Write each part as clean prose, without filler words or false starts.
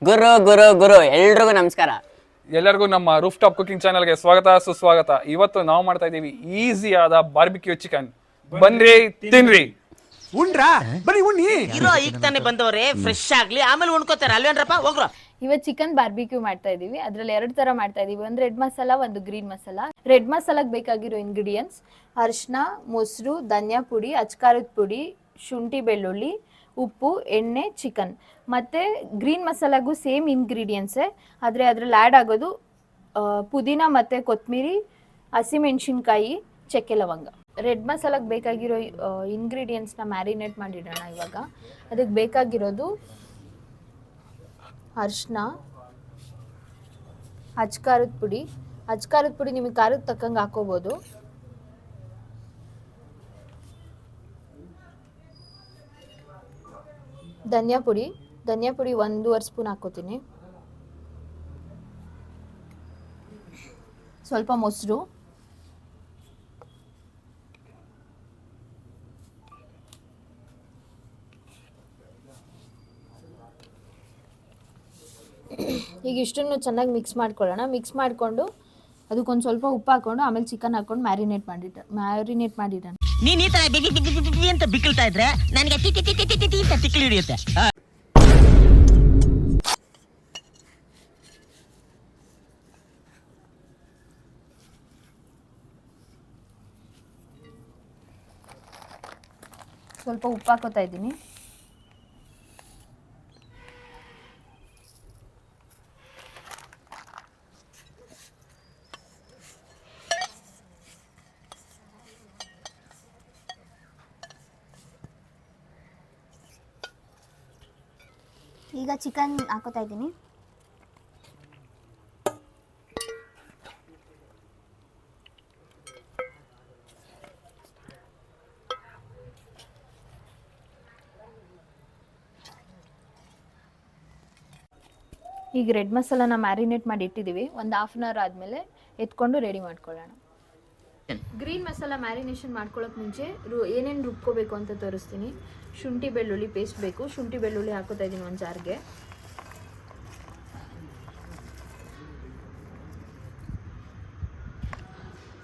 ಗುರು ಎಲ್ರಿಗೂ ನಮಸ್ಕಾರ. ಎಲ್ಲರಿಗೂ ನಮ್ಮ ರೂಫ್ ಟಾಪ್ ಕುಕಿಂಗ್ ಚಾನಲ್ಗೆ ಸ್ವಾಗತ ಸುಸ್ವಾಗತ. ಇವತ್ತು ನಾವು ಮಾಡ್ತಾ ಇದೀವಿ ಈಸಿಯಾದ ಬಾರ್ಬಿಕ್ಯೂ ಚಿಕನ್. ಬನ್ರಿ ತಿನ್ರಿ. ಉಂಡ್ರಾ ಬನ್ನಿ ಉಣ್ಣಿ. ಇರೋ ಈಗ ತಾನೇ ಬಂದವ್ರೆ, ಫ್ರೆಶ್ ಆಗ್ಲಿ ಆಮೇಲೆ ಉಣ್ಕೋತಾರೆ ಅಲ್ವೇನ್ರಪ್ಪ, ಹೋಗ್ರ. ಇವತ್ತು ಚಿಕನ್ ಬಾರ್ಬಿಕ್ಯೂ ಮಾಡ್ತಾ ಇದೀವಿ. ಅದ್ರಲ್ಲಿ 2 ತರ ಮಾಡ್ತಾ ಇದೀವಿ, ಒಂದು ರೆಡ್ ಮಸಾಲಾ, ಒಂದು ಗ್ರೀನ್ ಮಸಾಲಾ. ರೆಡ್ ಮಸಾಲಾಗೆ ಬೇಕಾಗಿರೋ ಇಂಗ್ರೀಡಿಯೆಂಟ್ಸ್ ಅರಿಶಿನ, ಮೊಸರು, ಧನಿಯಾ ಪುಡಿ, ಅಚ್ಕಾರದ ಪುಡಿ, ಶುಂಠಿ ಬೆಳ್ಳುಳ್ಳಿ, ಉಪ್ಪು, ಎಣ್ಣೆ, ಚಿಕನ್. ಮತ್ತು ಗ್ರೀನ್ ಮಸಾಲಾಗೂ ಸೇಮ್ ಇಂಗ್ರೀಡಿಯೆಂಟ್ಸೇ, ಆದರೆ ಅದರಲ್ಲಿ ಆ್ಯಡ್ ಆಗೋದು ಪುದೀನ ಮತ್ತು ಕೊತ್ತಂಬರಿ, ಹಸಿಮೆಣ್ಸಿನ್ಕಾಯಿ, ಚಕ್ಕೆ ಲವಂಗ. ರೆಡ್ ಮಸಾಲಾಗೆ ಬೇಕಾಗಿರೋ ಇಂಗ್ರೀಡಿಯೆಂಟ್ಸ್ನ ಮ್ಯಾರಿನೇಟ್ ಮಾಡಿಡೋಣ. ಇವಾಗ ಅದಕ್ಕೆ ಬೇಕಾಗಿರೋದು ಅರಿಶಿನ, ಅಚ್ಕಾರದ ಪುಡಿ ನಿಮಗೆ ಖಾರದ ತಕ್ಕಂಗೆ ಹಾಕೋಬೋದು. ಧನಿಯಾ ಪುಡಿ 1.5 ಸ್ಪೂನ್ ಹಾಕೋತೀನಿ. ಸ್ವಲ್ಪ ಮೊಸರು, ಈಗ ಇಷ್ಟನ್ನು ಚೆನ್ನಾಗಿ ಮಿಕ್ಸ್ ಮಾಡ್ಕೊಳ್ಳೋಣ. ಮಿಕ್ಸ್ ಮಾಡಿಕೊಂಡು ಅದಕ್ಕೊಂದು ಸ್ವಲ್ಪ ಉಪ್ಪು ಹಾಕೊಂಡು ಆಮೇಲೆ ಚಿಕನ್ ಹಾಕೊಂಡು ಮ್ಯಾರಿನೇಟ್ ಮಾಡಿಡೋಣ. ನೀನ್ ಈ ತರ ಬಿಗಿ ಅಂತ ಬಿಕ್ಕಳ್ತಾ ಇದ್ರೆ ನನಗೆ ತಿಕ್ಕಲಿ ಹಿಡಿಯುತ್ತೆ. ಸ್ವಲ್ಪ ಉಪ್ಪು ಹಾಕೋತಾ ಇದ್ದೀನಿ. ಈಗ ಚಿಕನ್ ಹಾಕೋತಾ ಇದ್ದೀನಿ. ಈಗ ರೆಡ್ ಮಸಾಲಾನ ಮ್ಯಾರಿನೇಟ್ ಮಾಡಿ ಇಟ್ಟಿದ್ದೀವಿ. ಒಂದು 1/2 ಅವರ್ ಆದಮೇಲೆ ಎತ್ಕೊಂಡು ರೆಡಿ ಮಾಡ್ಕೊಳ್ಳೋಣ. ಗ್ರೀನ್ ಮಸಾಲ ಮ್ಯಾರಿನೇಷನ್ ಮಾಡ್ಕೊಳ್ಳೋಕೆ ಮುಂಚೆ ಏನೇನು ರುಬ್ಕೋಬೇಕು ಅಂತ ತೋರಿಸ್ತೀನಿ. ಶುಂಠಿ ಬೆಳ್ಳುಳ್ಳಿ ಪೇಸ್ಟ್ ಬೇಕು. ಶುಂಠಿ ಬೆಳ್ಳುಳ್ಳಿ ಹಾಕೋತಾ ಇದ್ದೀನಿ ಒಂದು ಜಾರ್ಗೆ.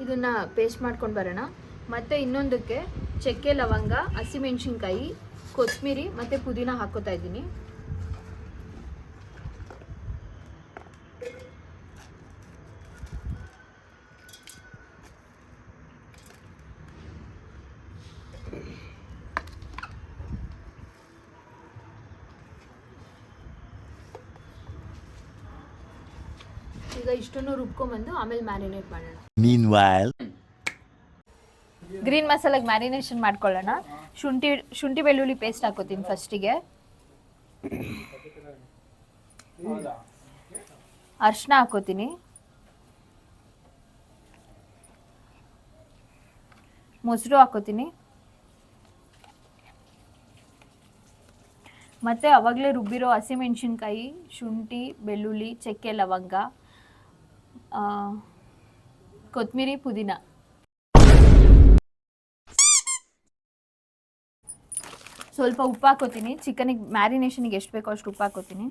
ಇದನ್ನು ಪೇಸ್ಟ್ ಮಾಡ್ಕೊಂಡು ಬರೋಣ. ಮತ್ತು ಇನ್ನೊಂದಕ್ಕೆ ಚಕ್ಕೆ ಲವಂಗ, ಹಸಿಮೆಣ್ಸಿನ್ಕಾಯಿ, ಕೊತ್ತಂಬರಿ ಮತ್ತು ಪುದೀನ ಹಾಕೋತಾ ಇದ್ದೀನಿ. ಈಗ ಇಷ್ಟನ್ನು ರುಬ್ಕೊಂಡ್ಬಂದು ಆಮೇಲೆ ಮ್ಯಾರಿನೇಟ್ ಮಾಡೋಣ. ಗ್ರೀನ್ ಮಸಾಲಾಗೆ ಮ್ಯಾರಿನೇಷನ್ ಮಾಡ್ಕೊಳ್ಳೋಣ. ಶುಂಠಿ ಬೆಳ್ಳುಳ್ಳಿ ಪೇಸ್ಟ್ ಹಾಕೋತೀನಿ ಫಸ್ಟಿಗೆ. ಅರಿಶಿನ ಹಾಕೋತೀನಿ. ಮೊಸರು ಹಾಕೋತೀನಿ. ಮತ್ತು ಅವಾಗಲೇ ರುಬ್ಬಿರೋ ಹಸಿಮೆಣ್ಸಿನ್ಕಾಯಿ, ಶುಂಠಿ ಬೆಳ್ಳುಳ್ಳಿ, ಚಕ್ಕೆ ಲವಂಗ, ಕೊತ್ತಂಬರಿ, ಪುದೀನ. ಸ್ವಲ್ಪ ಉಪ್ಪು ಹಾಕೋತೀನಿ. ಚಿಕನಿಗೆ ಮ್ಯಾರಿನೇಷನಿಗೆ ಎಷ್ಟು ಬೇಕೋ ಅಷ್ಟು ಉಪ್ಪು ಹಾಕೋತೀನಿ.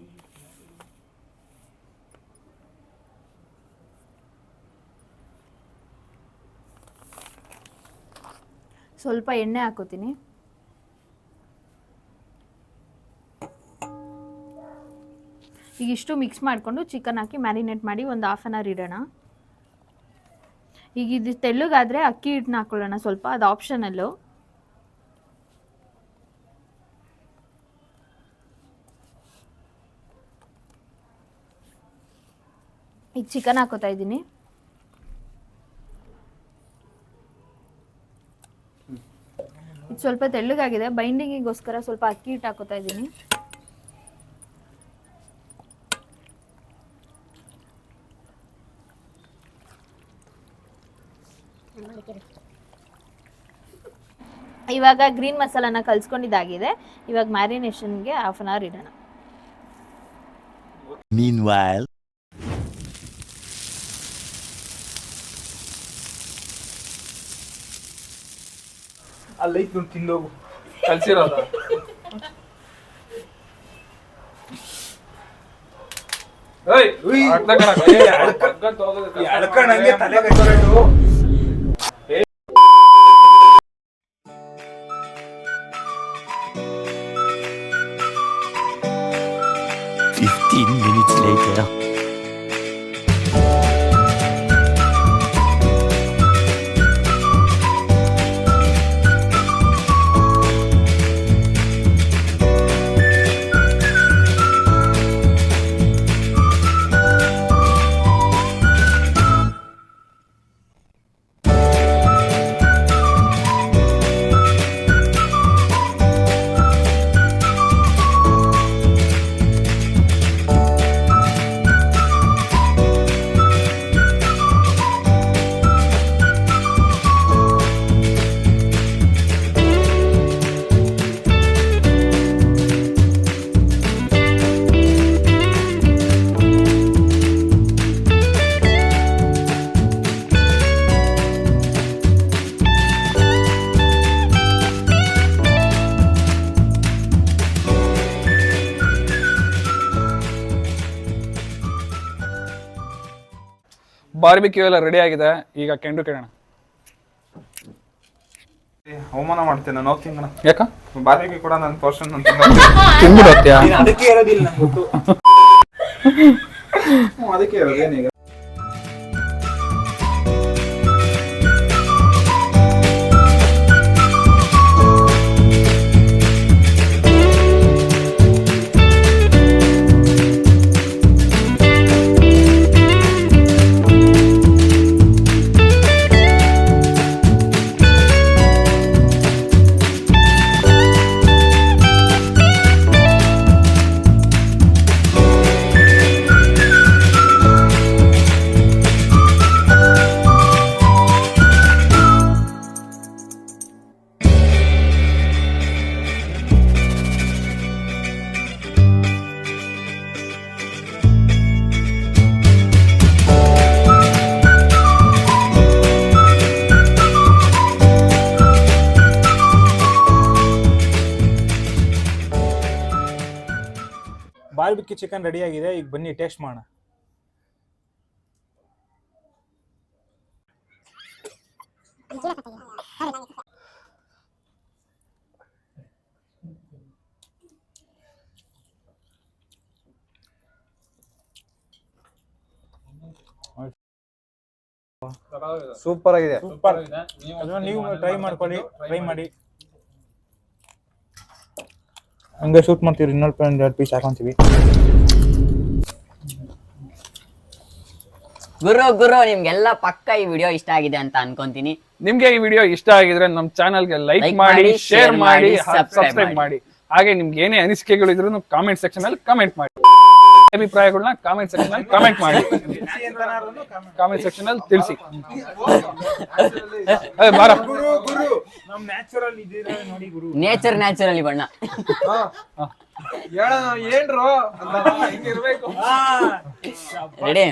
ಸ್ವಲ್ಪ ಎಣ್ಣೆ ಹಾಕೋತೀನಿ. ಈಗ ಇಷ್ಟು ಮಿಕ್ಸ್ ಮಾಡಿಕೊಂಡು ಚಿಕನ್ ಹಾಕಿ ಮ್ಯಾರಿನೇಟ್ ಮಾಡಿ ಒಂದು 1/2 ಅವರ್ ಇಡೋಣ. ಈಗ ಇದು ತೆಳ್ಳಗಾದರೆ ಅಕ್ಕಿ ಹಿಟ್ಟನ್ನ ಹಾಕೊಳ್ಳೋಣ ಸ್ವಲ್ಪ, ಅದು ಆಪ್ಷನಲ್ಲು. ಈಗ ಚಿಕನ್ ಹಾಕೋತಾ ಇದ್ದೀನಿ. ಇದು ಸ್ವಲ್ಪ ತೆಳ್ಳಗಾಗಿದೆ, ಬೈಂಡಿಂಗಿಗೋಸ್ಕರ ಸ್ವಲ್ಪ ಅಕ್ಕಿ ಹಿಟ್ಟು ಹಾಕೋತಾ ಇದ್ದೀನಿ. ಇವಾಗ ಗ್ರೀನ್ ಮಸಾಲಾನ ಕಲ್ಸ್ಕೊಂಡಿದ್ದಾಗಿದೆ. ಇವಾಗ ಮ್ಯಾರಿನೇಷನ್ಗೆ 1/2 ಅವರ್ ಇಡೋಣ. ಅಲ್ಲೈತ್ ನೋಡಿ ತಿಂದೋಗು ಕಲ್ಸಿರೋದ. ಎಳ್ಕೊಂಡಂಗೆ ತಲೆ ಕಟ್ಟೋದು. ಬಾರ್ಬಿಕ್ಯೂ ಎಲ್ಲ ರೆಡಿ ಆಗಿದೆ, ಈಗ ಕೆಂಡು ಕೇಳೋಣ. ಅವಮಾನ ಮಾಡ್ತೇನೆ ನಾನು ಹೋಗ್ತೀನಿ ಕಣ. ಯಾಕ ಬಾರ್ಬಿಕ್ಯೂ ಕೂಡ ನನ್ನ ಪೋರ್ಷನ್ ಅಂತ ತಿಂದ್ಬಿಡು ಹೋಗ್ತೀಯಾ? ಅದಕ್ಕೆ ಇರೋದಿಲ್ಲ ನಂಗೆ ಗೊತ್ತು. ಅದಕ್ಕೆ ಇರೋದು ಏನೀಗ. ಬಾರ್ಬಿಕ್ಯೂ ಚಿಕನ್ ರೆಡಿ ಆಗಿದೆ, ಈಗ ಬನ್ನಿ ಟೇಸ್ಟ್ ಮಾಡೋಣ. ಸೂಪರ್ ಆಗಿದೆ. ಸೂಪರ್. ನೀವು ಟ್ರೈ ಮಾಡಿ. ಹಂಗೆ ಶೂಟ್ ಮಾಡ್ತೀವಿ, ಇನ್ನೊಂದು 2 ಪೀಸ್ ಹಾಕೊಂತೀವಿ. ಗುರು ನಿಮ್ಗೆಲ್ಲ ಪಕ್ಕ ಈ ವಿಡಿಯೋ ಇಷ್ಟ ಆಗಿದೆ ಅಂತ ಅನ್ಕೊಂತೀನಿ. ನಿಮ್ಗೆ ಈ ವಿಡಿಯೋ ಇಷ್ಟ ಆಗಿದ್ರೆ ನಮ್ಮ ಚಾನಲ್ಗೆ ಲೈಕ್ ಮಾಡಿ, ಶೇರ್ ಮಾಡಿ, ಸಬ್ಸ್ಕ್ರೈಬ್ ಮಾಡಿ. ಹಾಗೆ ನಿಮ್ಗೆ ಏನೇ ಅನಿಸಿಕೆಗಳು ಇದ್ರು ಕಾಮೆಂಟ್ ಸೆಕ್ಷನ್ ಅಲ್ಲಿ ಕಮೆಂಟ್ ಮಾಡಿ. ಅಭಿಪ್ರಾಯಗಳನ್ನ ಕಾಮೆಂಟ್ ಸೆಕ್ಷನ್ ಅಲ್ಲಿ ಕಮೆಂಟ್ ಮಾಡಿ. ಕಾಮೆಂಟ್ ಸೆಕ್ಷನ್ ಅಲ್ಲಿ ತಿಳಿಸಿ. ಬಾರ ನಮ್ ನ್ಯಾಚುರಲ್ ಇದೀರ ನೋಡಿ ಗುರು. ನ್ಯಾಚುರಲಿ ಬಣ್ಣ ಹೇಳೋಣ ಏನ್ರು ಅಂತ ಹಿಂಗಿರ್ಬೇಕು. ರೆಡಿ.